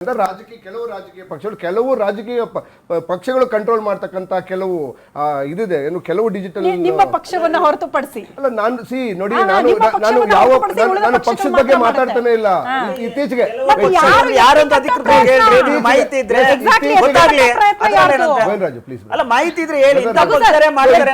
ಕೆಲವು ರಾಜಕೀಯ ಪಕ್ಷಗಳು ಕೆಲವು ರಾಜಕೀಯ ಪಕ್ಷಗಳು ಕಂಟ್ರೋಲ್ ಮಾಡ್ತಕ್ಕಂತ ಕೆಲವು ಇದಿದೆ ಏನು ಕೆಲವು ಡಿಜಿಟಲ್ ನಿಮ್ಮ ಪಕ್ಷವನ್ನ ಹೊರತುಪಡಿಸಿ ಅಲ್ಲ ನಾನು ನೋಡಿ ನಾನು ಯಾವ ನಾನು ಪಕ್ಷದ ಬಗ್ಗೆ ಮಾತಾಡ್ತಾನೆ ಇಲ್ಲ ಇತ್ತೀಚೆಗೆ ಯಾರಂತ ಅಧಿಕೃತವಾಗಿ ಹೇಳ್ರಿ ಮಾಹಿತಿ ಇದ್ರೆ ಗೊತ್ತಾಗ್ಲಿ ರಾಜು ಪ್ಲೀಸ್ ಅಲ್ಲ ಮಾಹಿತಿ ಇದ್ರೆ ಹೇಳಿ ಇಂತ ಪಕ್ಷರೇ ಮಾಡ್ತಾರೆ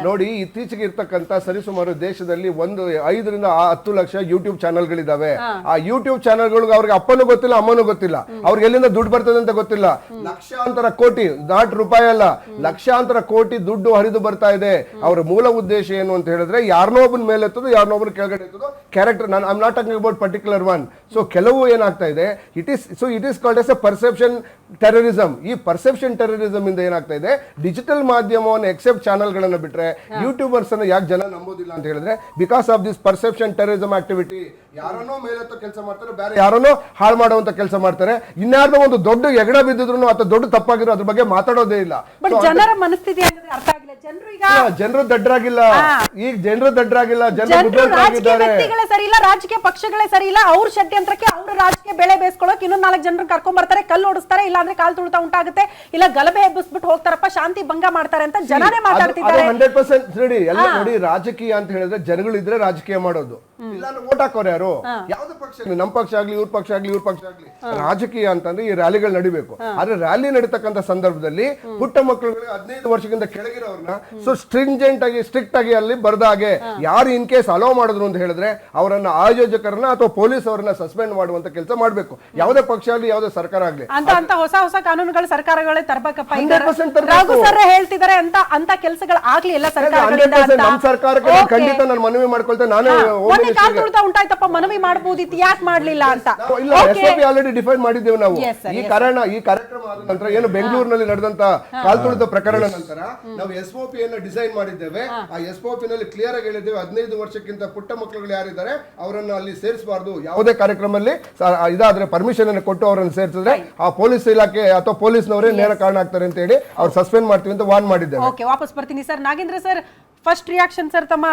ನೋಡಿ ಇತ್ತೀಚೆಗೆ ಇರ್ತಕ್ಕಂತ ಸರಿಸುಮಾರು ದೇಶದಲ್ಲಿ 5 ರಿಂದ 10 ಲಕ್ಷ ಯೂಟ್ಯೂಬ್ ಚಾನೆಲ್ಗಳಿದಾವೆ ಆ ಯೂಟ್ಯೂಬ್ ಚಾನೆಲ್ಗಳಿಗೆ ಅವ್ರಿಗೆ ಅಪ್ಪನೂ ಗೊತ್ತಿಲ್ಲ ಅಮ್ಮನೂ ಗೊತ್ತಿಲ್ಲ ಅವ್ರಿಗೆ ಎಲ್ಲಿಂದ ದುಡ್ಡು ಬರ್ತದೆ ಅಂತ ಗೊತ್ತಿಲ್ಲ ಲಕ್ಷಾಂತರ ಕೋಟಿ ನಾಟ್ ರೂಪಾಯಿ ಅಲ್ಲ ಲಕ್ಷಾಂತರ ಕೋಟಿ ದುಡ್ಡು ಹರಿದು ಬರ್ತಾ ಇದೆ ಅವರ ಮೂಲ ಉದ್ದೇಶ ಏನು ಅಂತ ಹೇಳಿದ್ರೆ ಯಾರನ್ನೋ ಒಬ್ಬನ ಮೇಲೆ ಎತ್ತದು ಯಾರನ್ನೋ ಒಬ್ಬನ ಕೆಳಗಡೆ ಎತ್ತದು character I am not talking about particular one so ಕೆಲವು ಏನಾಗ್ತಾ ಇದೆ it is called as a perception terrorism ಈ ಪರ್ಸೆಪ್ಷನ್ ಟೆರರಿಸಂ ಇಂದ ಏನಾಗ್ತಾ ಇದೆ ಡಿಜಿಟಲ್ ಮಾಧ್ಯಮವನ್ನು ಎಕ್ಸೆಪ್ಟ್ ಚಾನೆಲ್ ಗಳನ್ನ ಬಿಟ್ರೆ ಯೂಟ್ಯೂಬರ್ಸ್ ಅನ್ನು ಯಾಕೆ ಜನ ನಂಬೋದಿಲ್ಲ ಅಂತ ಹೇಳಿದ್ರೆ because of this perception terrorism activity ಯಾರನ್ನೋ ಮೇಲೆತ್ತೋ ಕೆಲಸ ಮಾಡ್ತಾರೆ ಬೇರೆ ಯಾರನ್ನೋ ಹಾಳು ಮಾಡುವಂತ ಕೆಲಸ ಮಾಡ್ತಾರೆ ಇನ್ಯಾರ್ದೋ ಒಂದು ದೊಡ್ಡ ಎಗಡ ಬಿದ್ದಿದ್ರು ಅಥವಾ ದೊಡ್ಡ ತಪ್ಪಾಗಿರೋ ಅದ್ರ ಬಗ್ಗೆ ಮಾತಾಡೋದೇ ಇಲ್ಲ ಜನರ ಮನಸ್ಥಿತಿ ಅರ್ಥ ಆಗಿಲ್ಲ ಜನರು ದಡ್ಡರಾಗಿಲ್ಲ ಈಗ ಜನರು ದಡ್ಡರಾಗಿಲ್ಲ ವ್ಯಕ್ತಿಗಳೇ ಸರಿ ಇಲ್ಲ ರಾಜಕೀಯ ಪಕ್ಷಗಳೇ ಸರಿ ಇಲ್ಲ ಅವ್ರ ಷಡ್ಯಂತ್ರಕ್ಕೆ ಅವ್ರ ರಾಜಕೀಯ ಬೆಳೆ ಬೇಯಿಸ್ಕೊಳ್ಳೋಕೆ ಇನ್ನೊಂದು 4 ಜನರು ಕರ್ಕೊಂಡ್ ಬರ್ತಾರೆ ಕಲ್ಲು ಓಡಿಸ್ತಾರೆ ಇಲ್ಲ ಅಂದ್ರೆ ಕಾಲ್ ತುಳಿತ ಉಂಟಾಗುತ್ತೆ ಇಲ್ಲ ಗಲಭೆ ಎಬ್ಬಿಸ್ಬಿಟ್ಟು ಹೋಗ್ತಾರಪ್ಪ ಶಾಂತಿ ಭಂಗ ಮಾಡ್ತಾರೆ ಅಂತ ಜನನೇ ಮಾತಾಡ್ತಿದ್ದಾರೆ 100% ನೋಡಿ ಎಲ್ಲ ನೋಡಿ ರಾಜಕೀಯ ಅಂತ ಹೇಳಿದ್ರೆ ಜನಗಳಿದ್ರೆ ರಾಜಕೀಯ ಮಾಡೋದು ಇಲ್ಲ ಓಟ್ ಹಾಕೋರು ಯಾರು ಯಾವ್ದು ಪಕ್ಷ ನಮ್ಮ ಪಕ್ಷ ಆಗ್ಲಿ ಇವ್ರ ಪಕ್ಷ ಆಗ್ಲಿ ಇವ್ರ ಪಕ್ಷ ಆಗ್ಲಿ ರಾಜಕೀಯ ಅಂತಂದ್ರೆ ಈ ರ್ಯಾಲಿಗಳು ನಡಿಬೇಕು ಆದ್ರೆ ರ್ಯಾಲಿ ನಡೀತಕ್ಕಂತ ಸಂದರ್ಭದಲ್ಲಿ ಪುಟ್ಟ ಮಕ್ಕಳುಗಳಿಗೆ 15 ವರ್ಷಕ್ಕಿಂತ ಕೆಳಗಿರೋರ್ನ ಸೊ ಸ್ಟ್ರಿಕ್ಟ್ ಆಗಿ ಅಲ್ಲಿ ಬರ್ದಾಗೆ ಯಾರು ಇನ್ ಕೇಸ್ ಅಲೋ ಮಾಡಿದ್ರು ಅಂತ ಹೇಳಿದ್ರೆ ಅವರನ್ನ ಆಯೋಜಕರನ್ನ ಅಥವಾ ಪೊಲೀಸ್ ಅವರನ್ನ ಸಸ್ಪೆಂಡ್ ಮಾಡುವಂತ ಕೆಲಸ ಮಾಡ್ಬೇಕು ಯಾವುದೇ ಪಕ್ಷ ಆಗ್ಲಿ ಯಾವುದೇ ಸರ್ಕಾರ ಆಗ್ಲಿ ಅಂತ ಹೊಸ ಕಾನೂನುಗಳು ಸರ್ಕಾರಗಳೇ ತರಬೇಕಪ್ಪ ಹೇಳ್ತಿದ್ದಾರೆ ಅಂತ ಕೆಲಸಗಳು ಆಗ್ಲಿ ಎಲ್ಲ ನಮ್ಮ ಸರ್ಕಾರಕ್ಕೆ ಖಂಡಿತ ನಾನು ಮನವಿ ಮಾಡ್ಕೊಳ್ತೇನೆ ನಾನೇ ಉಂಟಾಯ್ತಪ್ಪ ಮನವಿ ಮಾಡಬಹುದಿತ್ತು ಯಾಕೆ ಮಾಡ್ಲಿಲ್ಲ ಅಂತ ಆಲ್ರೆಡಿ ಡಿಫೈನ್ ಮಾಡಿದ್ದೇವೆ ನಾವು ಈ ಕಾರ್ಯಕ್ರಮ ಆದ ನಂತರ ಏನು ಬೆಂಗಳೂರಿನಲ್ಲಿ ನಡೆದಂತ ಕಾಲ್ತುಳಿತ ಪ್ರಕರಣ ನಂತರ ನಾವು SOP ಅನ್ನು ಡಿಸೈನ್ ಮಾಡಿದ್ದೇವೆ ಆ SOP ನಲ್ಲಿ ಕ್ಲಿಯರ್ ಆಗಿ ಹೇಳಿದ್ದೇವೆ 15 ವರ್ಷಕ್ಕಿಂತ ಪುಟ್ಟ ಮಕ್ಕಳುಗಳು ಯಾರಿದ್ದಾರೆ ಅವರನ್ನು ಅಲ್ಲಿ ಸೇರಿಸಬಾರ್ದು ಯಾವುದೇ ಕಾರ್ಯಕ್ರಮದಲ್ಲಿ ಇದಾದ್ರೆ ಪರ್ಮಿಷನ್ ಅನ್ನು ಕೊಟ್ಟು ಅವರನ್ನು ಸೇರಿಸಿದ್ರೆ ಆ ಪೊಲೀಸ್ ಇಲಾಖೆ ಅಥವಾ ಪೊಲೀಸ್ನವರೇ ನೇರ ಕಾರಣ ಆಗ್ತಾರೆ ಅಂತ ಹೇಳಿ ಅವ್ರು ಸಸ್ಪೆಂಡ್ ಮಾಡ್ತೀವಿ ಅಂತ ವಾರ್ನ್ ಮಾಡಿದ್ದೇವೆ. ಓಕೆ ವಾಪಸ್ ಬರ್ತೀನಿ sir. Nagendra sir first reaction sir ತಮ್ಮ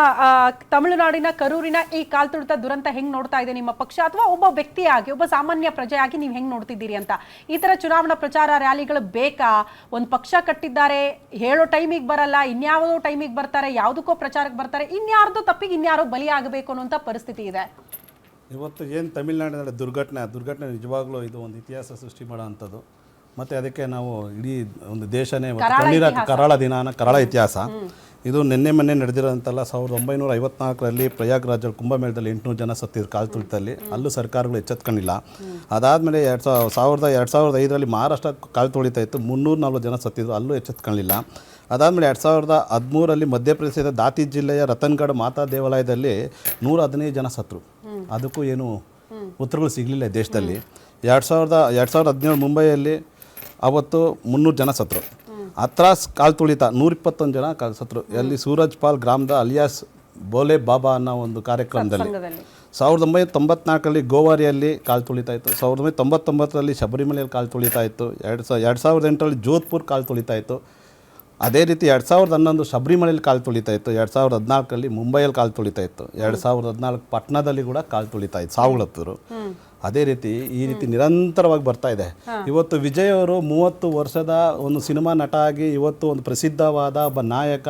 ತಮಿಳುನಾಡಿನ ಕರೂರಿನ ಈ ಕಾಲ್ತುಳಿತ ದುರಂತ ಹೆಂಗ್ ನೋಡ್ತಾ ಇದೆ ನಿಮ್ಮ ಪಕ್ಷ ಅಥವಾ ಒಬ್ಬ ವ್ಯಕ್ತಿಯಾಗಿ ಒಬ್ಬ ಸಾಮಾನ್ಯ ಪ್ರಜೆಯಾಗಿ ನೀವು ಹೆಂಗ್ ನೋಡ್ತಿದ್ದೀರಿ ಅಂತ? ಈ ತರ ಚುನಾವಣಾ ಪ್ರಚಾರ ರ್ಯಾಲಿಗಳು ಬೇಕಾ? ಒಂದು ಪಕ್ಷ ಕಟ್ಟಿದ್ದಾರೆ, ಹೇಳೋ ಟೈಮಿಗೆ ಬರಲ್ಲ, ಇನ್ಯಾವುದೋ ಟೈಮಿಗೆ ಬರ್ತಾರೆ, ಯಾವುದಕ್ಕೋ ಪ್ರಚಾರಕ್ಕೆ ಬರ್ತಾರೆ, ಇನ್ಯಾರ್ದೋ ತಪ್ಪಿಗೆ ಇನ್ಯಾರೋ ಬಲಿ ಆಗಬೇಕು ಅನ್ನುವಂಥ ಪರಿಸ್ಥಿತಿ ಇದೆ. ಇವತ್ತು ಏನು ತಮಿಳುನಾಡಿನಲ್ಲಿ ದುರ್ಘಟನೆ ನಿಜವಾಗ್ಲೂ ಇದು ಒಂದು ಇತಿಹಾಸ ಸೃಷ್ಟಿ ಮಾಡೋ ಅಂಥದ್ದು. ಮತ್ತು ಅದಕ್ಕೆ ನಾವು ಇಡೀ ಒಂದು ದೇಶನೇ ಕರಾಳ ಇತಿಹಾಸ. ಇದು ಮೊನ್ನೆ ನಡೆದಿರೋಂಥಲ್ಲ. 1954ರಲ್ಲಿ ಪ್ರಯಾಗ್ರಾಜಲ್ಲಿ ಕುಂಭಮೇಳದಲ್ಲಿ 800 ಜನ ಸತ್ತಿದ್ರು ಕಾಲ್ತುಳಿತಲ್ಲಿ. ಅಲ್ಲೂ ಸರ್ಕಾರಗಳು ಎಚ್ಚೆತ್ಕೊಂಡಿಲ್ಲ. ಅದಾದಮೇಲೆ 2005ರಲ್ಲಿ ಮಹಾರಾಷ್ಟ್ರ ಕಾಲ್ತುಳಿತ ಇತ್ತು, 340 ಜನ ಸತ್ತಿದ್ರು, ಅಲ್ಲೂ ಎಚ್ಚೆತ್ಕೊಳ್ಳಿಲ್ಲ. ಅದಾದಮೇಲೆ 2013ರಲ್ಲಿ ಮಧ್ಯಪ್ರದೇಶದ ದಾತಿ ಜಿಲ್ಲೆಯ ರತನ್ಗಢ ಮಾತಾ ದೇವಾಲಯದಲ್ಲಿ 115 ಜನ ಸತ್ತರು. ಅದಕ್ಕೂ ಏನು ಉತ್ತರಗಳು ಸಿಗಲಿಲ್ಲ ದೇಶದಲ್ಲಿ. 2017 ಮುಂಬೈಯಲ್ಲಿ ಅವತ್ತು 300 ಜನ ಸತ್ತರು. ಅತ್ರಾಸ್ ಕಾಲ್ತುಳಿತ 121 ಜನ ಸತ್ರು. ಅಲ್ಲಿ ಸೂರಜ್ ಪಾಲ್ ಗ್ರಾಮದ ಅಲಿಯಾಸ್ ಬೋಲೆ ಬಾಬಾ ಅನ್ನೋ ಒಂದು ಕಾರ್ಯಕ್ರಮದಲ್ಲಿ. 1994ರಲ್ಲಿ ಗೋವಾರಿಯಲ್ಲಿ ಕಾಲ್ತುಳಿತ ಇತ್ತು. 1999ರಲ್ಲಿ ಶಬರಿಮಲೆಯಲ್ಲಿ ಕಾಲ್ತುಳಿತ ಇತ್ತು. 2008ರಲ್ಲಿ ಜೋಧ್ಪುರ್ ಕಾಲ್ತುಳಿತ ಇತ್ತು. ಅದೇ ರೀತಿ 2011 ಶಬರಿಮಲೆಯಲ್ಲಿ ಕಾಲ್ತುಳಿತ ಇತ್ತು. 2014ರಲ್ಲಿ ಮುಂಬೈಯಲ್ಲಿ ಕಾಲ್ತುಳಿತ ಇತ್ತು. 2014 ಪಟ್ನಾದಲ್ಲಿ ಕೂಡ ಕಾಲ್ತುಳಿತ ಇತ್ತು, ಸಾವುಗಳತ್ತರು. ಅದೇ ರೀತಿ ಈ ರೀತಿ ನಿರಂತರವಾಗಿ ಬರ್ತಾ ಇದೆ. ಇವತ್ತು ವಿಜಯ್ ಅವರು 30 ವರ್ಷದ ಒಂದು ಸಿನಿಮಾ ನಟ ಆಗಿ ಇವತ್ತು ಒಂದು ಪ್ರಸಿದ್ಧವಾದ ಒಬ್ಬ ನಾಯಕ,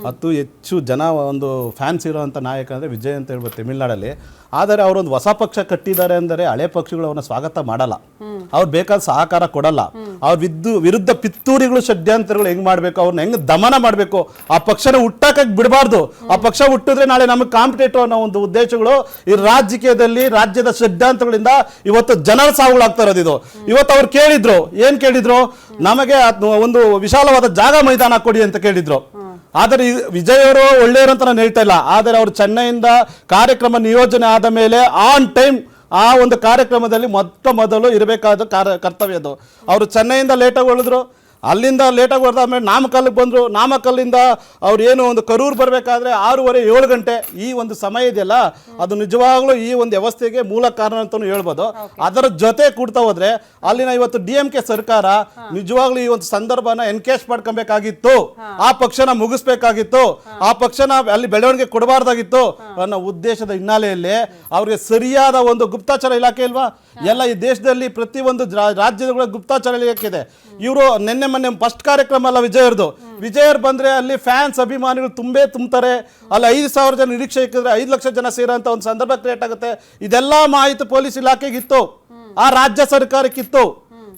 ಅತಿ ಹೆಚ್ಚು ಜನ ಒಂದು ಫ್ಯಾನ್ಸ್ ಇರೋವಂಥ ನಾಯಕ ಅಂದರೆ ವಿಜಯ್ ಅಂತ ಹೇಳ್ಬೋದು ತಮಿಳ್ನಾಡಲ್ಲಿ. ಆದರೆ ಅವರೊಂದು ಹೊಸ ಪಕ್ಷ ಕಟ್ಟಿದ್ದಾರೆ ಅಂದರೆ ಹಳೆ ಪಕ್ಷಗಳು ಅವ್ರನ್ನ ಸ್ವಾಗತ ಮಾಡಲ್ಲ, ಅವ್ರು ಬೇಕಾದ ಸಹಕಾರ ಕೊಡಲ್ಲ. ಅವ್ರ ವಿರುದ್ಧ ಪಿತ್ತೂರಿಗಳು ಷಡ್ಯಂತ್ರಗಳು ಹೆಂಗೆ ಮಾಡಬೇಕು, ಅವ್ರನ್ನ ಹೆಂಗೆ ದಮನ ಮಾಡಬೇಕು, ಆ ಪಕ್ಷನ ಹುಟ್ಟಕ್ಕೆ ಬಿಡಬಾರ್ದು. ಆ ಪಕ್ಷ ಹುಟ್ಟಿದ್ರೆ ನಾಳೆ ನಮಗೆ ಕಾಂಪಿಟೇಟಿವ್ ಅನ್ನೋ ಒಂದು ಉದ್ದೇಶಗಳು ಈ ರಾಜಕೀಯದಲ್ಲಿ ರಾಜ್ಯದ ಷಡ್ಯಂತ್ರಗಳಿಂದ ಇವತ್ತು ಜನರ ಸಾವುಗಳಾಗ್ತಾ ಇರೋದು. ಇದು ಇವತ್ತು ಅವ್ರು ಏನ್ ಕೇಳಿದ್ರು, ನಮಗೆ ಒಂದು ವಿಶಾಲವಾದ ಜಾಗ ಮೈದಾನ ಕೊಡಿ ಅಂತ ಕೇಳಿದ್ರು. ಆದರೆ ವಿಜಯ್ ಅವರು ಒಳ್ಳೆಯವರು ಅಂತ ನಾನು ಹೇಳ್ತಾ ಇಲ್ಲ. ಆದರೆ ಅವರು ಚೆನ್ನೈಯಿಂದ ಕಾರ್ಯಕ್ರಮ ನಿಯೋಜನೆ ಆದ ಮೇಲೆ ಆನ್ ಟೈಮ್ ಆ ಒಂದು ಕಾರ್ಯಕ್ರಮದಲ್ಲಿ ಮೊದಲು ಇರಬೇಕಾದ ಕರ್ತವ್ಯ ಅದು. ಅವರು ಚೆನ್ನೈಯಿಂದ ಲೇಟಾಗಿ ಉಳಿದ್ರು. ಅಲ್ಲಿಂದ ಲೇಟಾಗಿ ಹೊರದಾದ್ಮೇಲೆ ನಾಮಕಲ್ಲಿಗೆ ಬಂದರು. ನಾಮಕಲ್ಲಿಂದ ಅವ್ರು ಏನು ಒಂದು ಕರೂರು ಬರಬೇಕಾದ್ರೆ 6:30-7 ಗಂಟೆ ಈ ಒಂದು ಸಮಯ ಇದೆಯಲ್ಲ, ಅದು ನಿಜವಾಗ್ಲೂ ಈ ಒಂದು ವ್ಯವಸ್ಥೆಗೆ ಮೂಲ ಕಾರಣ ಅಂತಲೂ ಹೇಳ್ಬೋದು. ಅದರ ಜೊತೆ ಕೂಡ್ತಾ ಹೋದ್ರೆ ಅಲ್ಲಿನ ಇವತ್ತು DMK ಸರ್ಕಾರ ನಿಜವಾಗ್ಲೂ ಈ ಒಂದು ಸಂದರ್ಭನ ಎನ್ಕೇಜ್ ಮಾಡ್ಕೊಬೇಕಾಗಿತ್ತು, ಆ ಪಕ್ಷನ ಮುಗಿಸ್ಬೇಕಾಗಿತ್ತು, ಆ ಪಕ್ಷನ ಅಲ್ಲಿ ಬೆಳವಣಿಗೆ ಕೊಡಬಾರ್ದಾಗಿತ್ತು ಅನ್ನೋ ಉದ್ದೇಶದ ಹಿನ್ನೆಲೆಯಲ್ಲಿ ಅವ್ರಿಗೆ ಸರಿಯಾದ ಒಂದು ಗುಪ್ತಚರ ಇಲಾಖೆ ಇಲ್ವಾ? ಎಲ್ಲ ಈ ದೇಶದಲ್ಲಿ ಪ್ರತಿಯೊಂದು ರಾಜ್ಯಗಳ ಗುಪ್ತಚರ ಇಲಾಖೆ ಇದೆ. ಇವರು ಮೊನ್ನೆ ಫಸ್ಟ್ ಕಾರ್ಯಕ್ರಮ ಅಲ್ಲ ವಿಜಯರ್ ಬಂದ್ರೆ ಅಲ್ಲಿ ಫ್ಯಾನ್ಸ್ ಅಭಿಮಾನಿಗಳು ತುಂಬ್ತಾರೆ. ಅಲ್ಲಿ 5,000 ಜನ ನಿರೀಕ್ಷೆ ಇಕ್ಕಿದ್ರೆ 5 ಲಕ್ಷ ಜನ ಸೇರೋಂಥ ಒಂದು ಸಂದರ್ಭ ಕ್ರಿಯೇಟ್ ಆಗುತ್ತೆ. ಇದೆಲ್ಲ ಮಾಹಿತಿ ಪೊಲೀಸ್ ಇಲಾಖೆಗಿತ್ತು, ಆ ರಾಜ್ಯ ಸರ್ಕಾರಕ್ಕಿತ್ತು,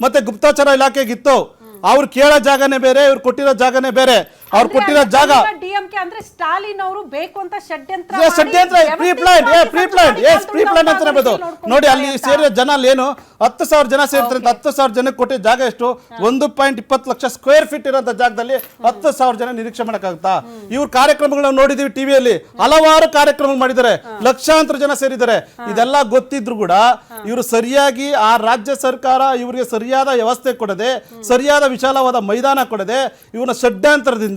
ಮತ್ತೆ ಗುಪ್ತಚರ ಇಲಾಖೆಗಿತ್ತು. ಅವ್ರು ಕೇಳೋ ಜಾಗನೇ ಬೇರೆ, ಇವ್ರು ಕೊಟ್ಟಿರೋ ಜಾಗನೇ ಬೇರೆ. ಅವ್ರು ಕೊಟ್ಟಿರೋ ಜಾಗ DMK ಅಂದ್ರೆ ಸ್ಟಾಲಿನ್ ಅವರು ಬೇಕು ಅಂತ ಷಡ್ಯಂತ್ರ ಪ್ರೀಪ್ಲಾನ್ ಅಂತ ಹೇಳ್ಬೋದು. ನೋಡಿ ಅಲ್ಲಿ ಸೇರಿದ ಜನ ಏನು 10,000 ಜನ ಸೇರ್ತಾರೆ. 10,000 ಜನಕ್ಕೆ ಕೊಟ್ಟಿದ್ದ ಜಾಗ ಎಷ್ಟು? 1.20 ಲಕ್ಷ ಸ್ಕ್ವೇರ್ ಫೀಟ್ ಇರೋಂಥ ಜಾಗದಲ್ಲಿ 10,000 ಜನ ನಿರೀಕ್ಷೆ ಮಾಡಕ್ಕಾಗುತ್ತಾ? ಇವ್ರ ಕಾರ್ಯಕ್ರಮಗಳನ್ನ ನೋಡಿದೀವಿ ಟಿವಿಯಲ್ಲಿ, ಹಲವಾರು ಕಾರ್ಯಕ್ರಮ ಮಾಡಿದ್ದಾರೆ, ಲಕ್ಷಾಂತರ ಜನ ಸೇರಿದ್ದಾರೆ. ಇದೆಲ್ಲ ಗೊತ್ತಿದ್ರು ಕೂಡ ಇವರು ಸರಿಯಾಗಿ ಆ ರಾಜ್ಯ ಸರ್ಕಾರ ಇವರಿಗೆ ಸರಿಯಾದ ವ್ಯವಸ್ಥೆ ಕೊಡದೆ, ಸರಿಯಾದ ವಿಶಾಲವಾದ ಮೈದಾನ ಕೊಡದೆ, ಇವನ ಷಡ್ಯಂತ್ರದಿಂದ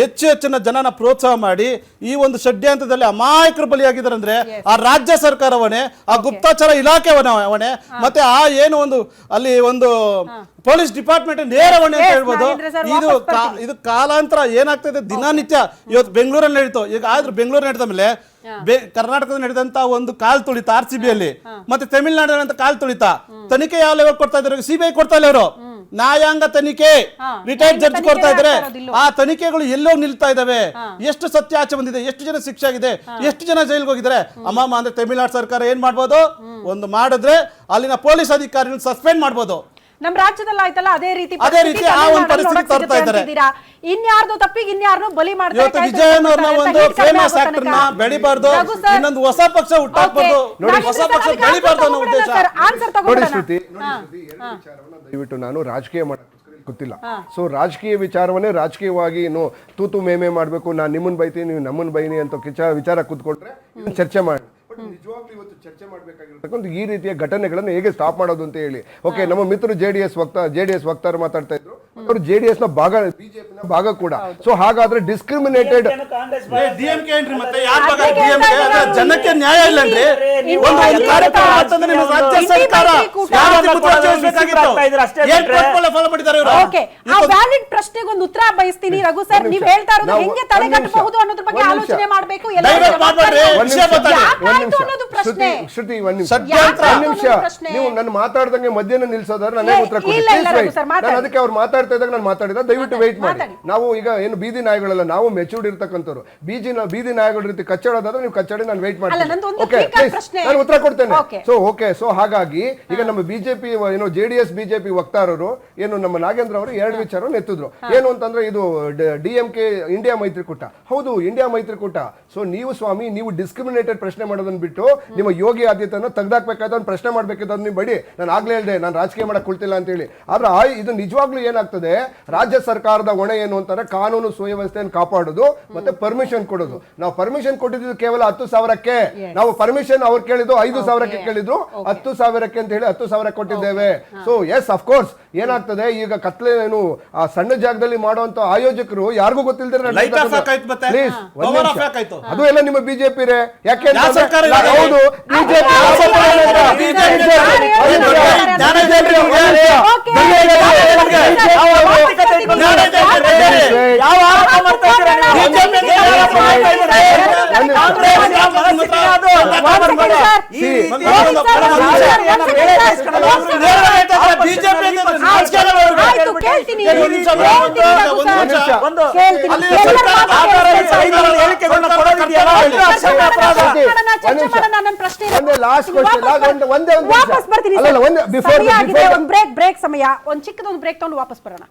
ಹೆಚ್ಚು ಹೆಚ್ಚಿನ ಜನನ ಪ್ರೋತ್ಸಾಹ ಮಾಡಿ ಈ ಒಂದು ಷಡ್ಯಂತ್ರದಲ್ಲಿ ಅಮಾಯಕರು ಬಲಿಯಾಗಿದ್ದಾರೆ. ಅಂದ್ರೆ ಆ ರಾಜ್ಯ ಸರ್ಕಾರವನೇ, ಆ ಗುಪ್ತಚರ ಇಲಾಖೆ ಹೊಣೆ, ಮತ್ತೆ ಆ ಏನು ಒಂದು ಅಲ್ಲಿ ಒಂದು ಪೊಲೀಸ್ ಡಿಪಾರ್ಟ್ಮೆಂಟ್ ನೇರ ಹೊಣೆ ಅಂತ ಹೇಳ್ಬೋದು. ಇದು ಕಾಲಾಂತರ ಏನಾಗ್ತದೆ ದಿನನಿತ್ಯ. ಇವತ್ತು ಬೆಂಗಳೂರಲ್ಲಿ ನಡೀತು, ಈಗ ಆದ್ರೂ ಬೆಂಗಳೂರು ನಡೆದ ಮೇಲೆ ಕರ್ನಾಟಕದಲ್ಲಿ ನಡೆದಂತ ಒಂದು ಕಾಲ್ ತುಳಿತ RCB ಅಲ್ಲಿ, ಮತ್ತೆ ತಮಿಳುನಾಡಿನ ಕಾಲ್ ತುಳಿತ ತನಿಖೆ ಯಾವ ಲೆವೆಲ್ ಕೊಡ್ತಾ ಇದ್ದಾರೆ? CBI ಕೊಡ್ತಾ ಇಲ್ಲ, ಅವರು ನ್ಯಾಯಾಂಗ ತನಿಖೆ ರಿಟೈರ್ಡ್ ಜಡ್ಜ್ ಕೊಡ್ತಾ ಇದ್ದಾರೆ. ಆ ತನಿಖೆಗಳು ಎಲ್ಲೋ ನಿಲ್ತಾ ಇದಾವೆ. ಎಷ್ಟು ಸತ್ಯಾಚೆ ಬಂದಿದೆ, ಎಷ್ಟು ಜನ ಶಿಕ್ಷೆ ಆಗಿದೆ, ಎಷ್ಟು ಜನ ಜೈಲಿಗೆ ಹೋಗಿದ್ದಾರೆ. ಅಮ್ಮಮ್ಮ ಅಂದ್ರೆ ತಮಿಳುನಾಡು ಸರ್ಕಾರ ಏನ್ ಮಾಡ್ಬೋದು? ಒಂದು ಮಾಡಿದ್ರೆ ಅಲ್ಲಿನ ಪೊಲೀಸ್ ಅಧಿಕಾರಿಗಳನ್ನ ಸಸ್ಪೆಂಡ್ ಮಾಡ್ಬೋದು. ನಮ್ಮ ರಾಜ್ಯದಲ್ಲಿ ಆಯ್ತಲ್ಲ ಅದೇ ರೀತಿ ಆ ಒಂದು ಪರಿಸ್ಥಿತಿ ತರ್ತಾ ಇದ್ದಾರೆ. ಇನ್ಯಾರ್ದು ತಪ್ಪಿಗೆ ಇನ್ಯಾರನ್ನು ಬಲಿ ಮಾಡ್ತಾರೆ. ಇವತ್ತು ವಿಜಯನವ್ರನ್ನ ಒಂದು ಫೇಮಸ್ ಆಕ್ಟರ್ ನ ಬೆಳಿಬಾರ್ದು, ಇನ್ನೊಂದು ಹೊಸ ಪಕ್ಷ ಹುಟ್ಟಾಕ್ಬಾರ್ದು, ಹೊಸ ಪಕ್ಷ ಬೆಳಿಬಾರ್ದು ಅನ್ನೋ ಉದ್ದೇಶ. ನೋಡಿ ಶ್ರುತಿ, ದಯವಿಟ್ಟು ನಾನು ರಾಜಕೀಯ ಮಾಡಕ್ಕೆ ಗೊತ್ತಿಲ್ಲ. ಸೊ ರಾಜಕೀಯ ವಿಚಾರವನ್ನೇ ರಾಜಕೀಯವಾಗಿ ತೂತು ಮೇಮೆ ಮಾಡ್ಬೇಕು, ನಾನು ನಿಮ್ಮನ್ ಬೈತೀನಿ ನೀವು ನಮ್ಮನ್ ಬೈನಿ ಅಂತ ವಿಚಾರ ಕೂತ್ಕೊಂಡ್ರೆ ಚರ್ಚೆ ಮಾಡಿ. ನಿಜವಾಗ್ಲೂ ಇವತ್ತು ಚರ್ಚೆ ಮಾಡಬೇಕಾಗಿರ್ತಕ್ಕಂಥ ಈ ರೀತಿಯ ಘಟನೆಗಳನ್ನು ಹೇಗೆ ಸ್ಟಾಪ್ ಮಾಡೋದು ಅಂತ ಹೇಳಿ. ಓಕೆ, ನಮ್ಮ ಮಿತ್ರರು ಜೆಡಿಎಸ್ ವಕ್ತಾರರು ಮಾತಾಡ್ತಾ ಇದ್ರು, ಅವರು JDS ನ ಭಾಗ, ಬಿಜೆಪಿ ನ ಭಾಗ ಕೂಡ. ಸೊ ಹಾಗಾದ್ರೆ ಡಿಸ್ಕ್ರಿಮಿನೇಟೆಡ್ ಜನಕ್ಕೆ ನ್ಯಾಯ ಇಲ್ಲಂದ್ರೆ ಪ್ರಶ್ನೆಗೆ ಒಂದು ಉತ್ತರ ಬಯಸ್ತೀನಿ ರಘು ಸರ್. ನೀವು ಹೇಳ್ತಾ ಇರೋದು ಹೆಂಗೆ ತಡೆಗಟ್ಟಬಹುದು ಅನ್ನೋದ್ರ ಬಗ್ಗೆ ಆಲೋಚನೆ ಮಾಡಬೇಕು. ಶ್ರುತಿ, ಒಂದ್ ನಿಮಿಷ ನೀವು ನನ್ನ ಮಾತಾಡ್ದಂಗೆ ಮಧ್ಯಾಹ್ನ ನಿಲ್ಸೋದಾದ್ರೆ ನನಗೆ ಉತ್ತರ ಕೊಡಿ. ನಾನು ಅದಕ್ಕೆ ಅವ್ರು ಮಾತಾಡ್ತಾ ಇದ್ದಾಗ ನಾನು ಮಾತಾಡಿದ, ದಯವಿಟ್ಟು ವೆಯ್ಟ್ ಮಾಡಿ. ನಾವು ಈಗ ಏನು ಬೀದಿ ನಾಯಿಗಳಲ್ಲ, ನಾವು ಮೆಚೂರ್ಡ್ ಇರ್ತಕ್ಕಂಥವ್ರು. ಬೀದಿ ನಾಯಿಗಳ ರೀತಿ ಕಚ್ಚಾಡೋದಾದ್ರೆ ನೀವು ಕಚ್ಚಾಡಿ, ನಾನು ವೆಯ್ಟ್ ಮಾಡ್ತೀನಿ. ಓಕೆ, ನಾನು ಉತ್ತರ ಕೊಡ್ತೇನೆ. ಸೊ ಹಾಗಾಗಿ ಈಗ ನಮ್ಮ ಬಿಜೆಪಿ ಏನು JDS-BJP ವಕ್ತಾರರು ಏನು ನಮ್ಮ ನಾಗೇಂದ್ರ ಅವರು 2 ವಿಚಾರವನ್ನು ಎತ್ತಿದ್ರು. ಏನು ಅಂತಂದ್ರೆ ಇದು DMK ಇಂಡಿಯಾ ಮೈತ್ರಿಕೂಟ. ಹೌದು, ಇಂಡಿಯಾ ಮೈತ್ರಿಕೂಟ. ಸೊ ನೀವು ಸ್ವಾಮಿ, ನೀವು ಡಿಸ್ಕ್ರಿಮಿನೇಟೆಡ್ ಪ್ರಶ್ನೆ ಮಾಡೋದನ್ನ ಬಿಟ್ಟು ನಿಮ್ಮ ಯೋಗಿ ಆದಿತ್ಯನ ತೆಗ್ದಾಕ್ಬೇಕಾದ ಒಂದು ಪ್ರಶ್ನೆ ಮಾಡ್ಬೇಕಾದ ನೀವು ಬಡಿ. ನಾನು ಆಗ್ಲೇ ಹೇಳಿದೆ, ನಾನು ರಾಜಕೀಯ ಮಾಡಕ್ ಕೊಡ್ತಿಲ್ಲ ಅಂತ ಹೇಳಿ. ಆದ್ರೆ ಇದು ನಿಜವಾಗ್ಲೂ ಏನಾಗ್ತದೆ, ರಾಜ್ಯ ಸರ್ಕಾರದ ಹೊಣೆ ಏನು ಅಂತಾರೆ, ಕಾನೂನು ಸುವ್ಯವಸ್ಥೆಯನ್ನು ಕಾಪಾಡೋದು ಮತ್ತೆ ಪರ್ಮಿಷನ್ ಕೊಡೋದು. ನಾವು ಪರ್ಮಿಷನ್ ಕೊಟ್ಟಿದ್ದು ಕೇವಲ 10,000ಕ್ಕೆ. ನಾವು ಪರ್ಮಿಷನ್ ಅವ್ರು ಕೇಳಿದ್ದು 5,000ಕ್ಕೆ ಕೇಳಿದ್ರು, 10,000ಕ್ಕೆ ಅಂತ ಹೇಳಿ 10,000 ಕೊಟ್ಟಿದ್ದೇವೆ. ಸೊ ಎಸ್, ಅಫ್ ಕೋರ್ಸ್ ಏನಾಗ್ತದೆ, ಈಗ ಕತ್ಲೇನು ಆ ಸಣ್ಣ ಜಾಗದಲ್ಲಿ ಮಾಡುವಂತ ಆಯೋಜಕರು ಯಾರಿಗೂ ಗೊತ್ತಿಲ್ಲದೆ ಅದು ಎಲ್ಲ ನಿಮ್ಮ ಬಿಜೆಪಿ ರೇ. ಯಾಕೆ ಹೌದು, ಬ್ರೇಕ್ ಸಮಯ. ಒಂದು ಚಿಕ್ಕದೊಂದು ಬ್ರೇಕ್ ತಗೊಂಡು ವಾಪಸ್ ಬರೋಣ.